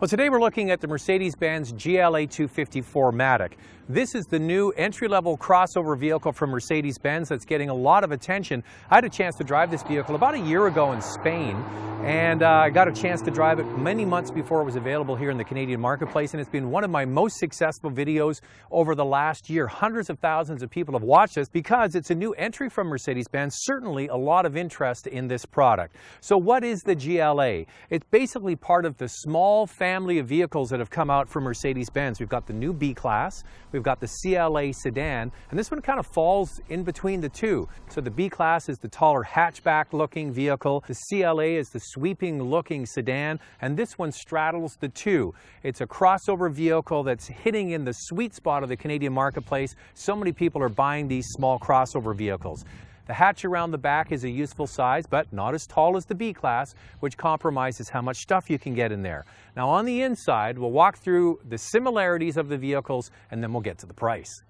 Well, today we're looking at the Mercedes-Benz GLA 250-4MATIC. This is the new entry-level crossover vehicle from Mercedes-Benz that's getting a lot of attention. I had a chance to drive this vehicle about a year ago in Spain, and I got a chance to drive it many months before it was available here in the Canadian marketplace, and it's been one of my most successful videos over the last year. Hundreds of thousands of people have watched this because it's a new entry from Mercedes-Benz, certainly a lot of interest in this product. So what is the GLA? It's basically part of the small family of vehicles that have come out from Mercedes-Benz. We've got the new B-Class, we've got the CLA sedan, and this one kind of falls in between the two. So the B-Class is the taller hatchback-looking vehicle, the CLA is the sweeping-looking sedan, and this one straddles the two. It's a crossover vehicle that's hitting in the sweet spot of the Canadian marketplace. So many people are buying these small crossover vehicles. The hatch around the back is a useful size, but not as tall as the B-Class, which compromises how much stuff you can get in there. Now on the inside, we'll walk through the similarities of the vehicles, and then we'll get to the price.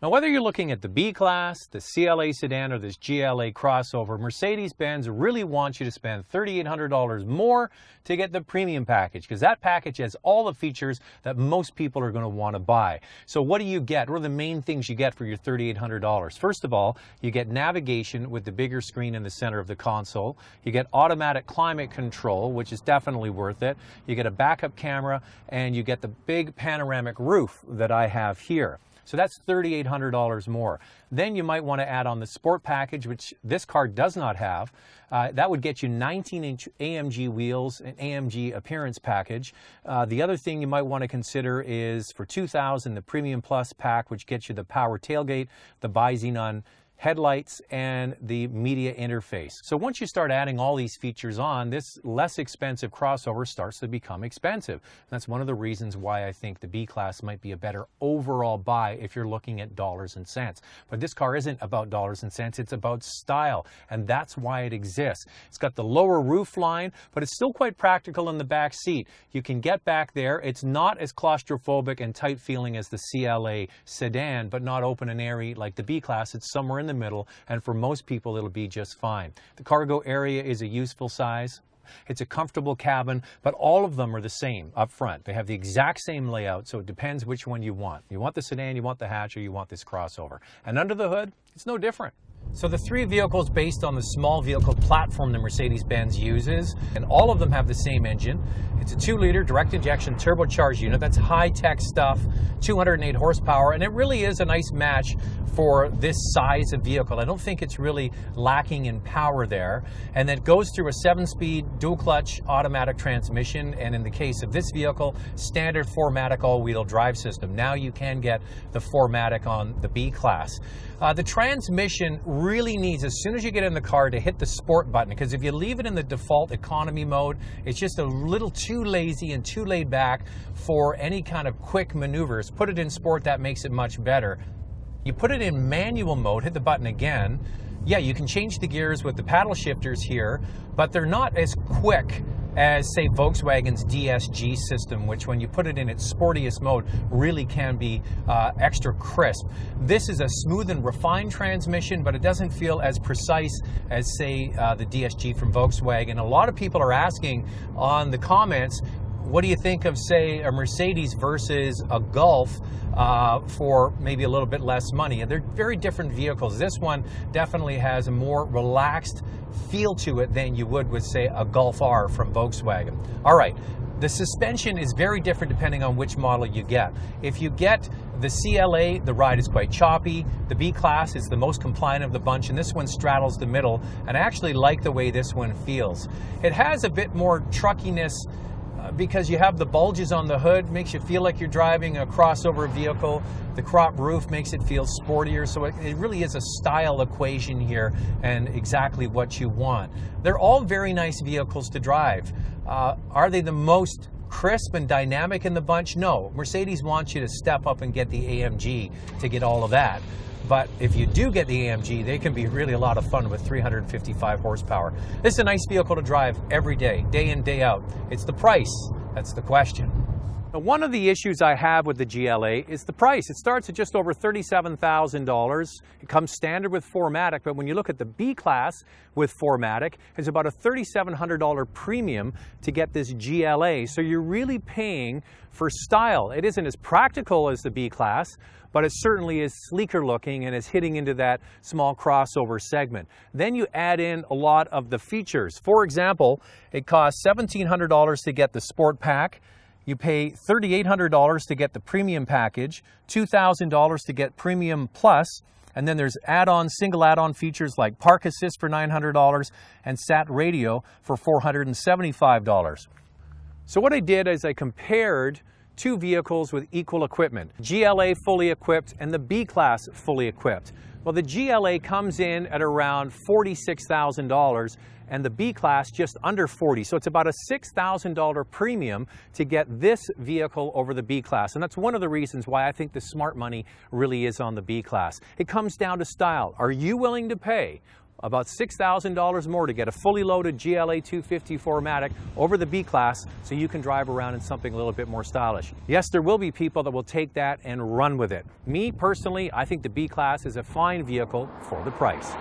Now, whether you're looking at the B-Class, the CLA sedan, or this GLA crossover, Mercedes-Benz really wants you to spend $3,800 more to get the premium package, because that package has all the features that most people are going to want to buy. So what do you get? What are the main things you get for your $3,800? First of all, you get navigation with the bigger screen in the center of the console. You get automatic climate control, which is definitely worth it. You get a backup camera, and you get the big panoramic roof that I have here. So that's $3,800 more. Then you might want to add on the Sport package, which this car does not have. That would get you 19-inch AMG wheels, an AMG appearance package. The other thing you might want to consider is for $2,000, the Premium Plus pack, which gets you the power tailgate, the bi-xenon headlights, and the media interface. So once you start adding all these features on, this less expensive crossover starts to become expensive. That's one of the reasons why I think the B-Class might be a better overall buy if you're looking at dollars and cents. But this car isn't about dollars and cents, it's about style, and that's why it exists. It's got the lower roof line, but it's still quite practical in the back seat. You can get back there. It's not as claustrophobic and tight feeling as the CLA sedan, but not open and airy like the B-Class. It's somewhere in the middle, and for most people it'll be just fine. The cargo area is a useful size. It's a comfortable cabin, but all of them are the same up front. They have the exact same layout, so it depends which one you want. You want the sedan, you want the hatch, or you want this crossover. And under the hood, it's no different. So the three vehicles based on the small vehicle platform that Mercedes-Benz uses, and all of them have the same engine. It's a 2-liter direct injection turbocharged unit. That's high-tech stuff, 208 horsepower, and it really is a nice match for this size of vehicle. I don't think it's really lacking in power there. And that goes through a 7-speed dual-clutch automatic transmission, and in the case of this vehicle, standard 4MATIC all-wheel drive system. Now you can get the 4MATIC on the B-Class. The transmission really needs, as soon as you get in the car, to hit the Sport button, because if you leave it in the default economy mode, it's just a little too lazy and too laid back for any kind of quick maneuvers. Put it in Sport, that makes it much better. You put it in manual mode, hit the button again. Yeah, you can change the gears with the paddle shifters here, but they're not as quick as, say, Volkswagen's DSG system, which when you put it in its sportiest mode really can be extra crisp. This is a smooth and refined transmission, but it doesn't feel as precise as, say, the DSG from Volkswagen. A lot of people are asking on the comments, what do you think of, say, a Mercedes versus a Golf for maybe a little bit less money? And they're very different vehicles. This one definitely has a more relaxed feel to it than you would with, say, a Golf R from Volkswagen. All right, the suspension is very different depending on which model you get. If you get the CLA, the ride is quite choppy. The B-Class is the most compliant of the bunch, and this one straddles the middle, and I actually like the way this one feels. It has a bit more truckiness because you have the bulges on the hood, makes you feel like you're driving a crossover vehicle. The crop roof makes it feel sportier, so it really is a style equation here and exactly what you want. They're all very nice vehicles to drive. Are they the most crisp and dynamic in the bunch? No. Mercedes wants you to step up and get the AMG to get all of that. But if you do get the AMG, they can be really a lot of fun with 355 horsepower. This is a nice vehicle to drive every day, day in, day out. It's the price that's the question. Now, one of the issues I have with the GLA is the price. It starts at just over $37,000. It comes standard with 4MATIC, but when you look at the B-Class with 4MATIC, it's about a $3,700 premium to get this GLA. So you're really paying for style. It isn't as practical as the B-Class, but it certainly is sleeker looking and is hitting into that small crossover segment. Then you add in a lot of the features. For example, it costs $1,700 to get the Sport Pack. You pay $3,800 to get the Premium package, $2,000 to get Premium Plus, and then there's single add-on features like Park Assist for $900 and Sat Radio for $475. So what I did is I compared two vehicles with equal equipment, GLA fully equipped and the B-Class fully equipped. Well, the GLA comes in at around $46,000 and the B-Class just under $40,000. So it's about a $6,000 premium to get this vehicle over the B-Class. And that's one of the reasons why I think the smart money really is on the B-Class. It comes down to style. Are you willing to pay about $6,000 more to get a fully loaded GLA 250 4MATIC over the B-Class so you can drive around in something a little bit more stylish? Yes, there will be people that will take that and run with it. Me, personally, I think the B-Class is a fine vehicle for the price.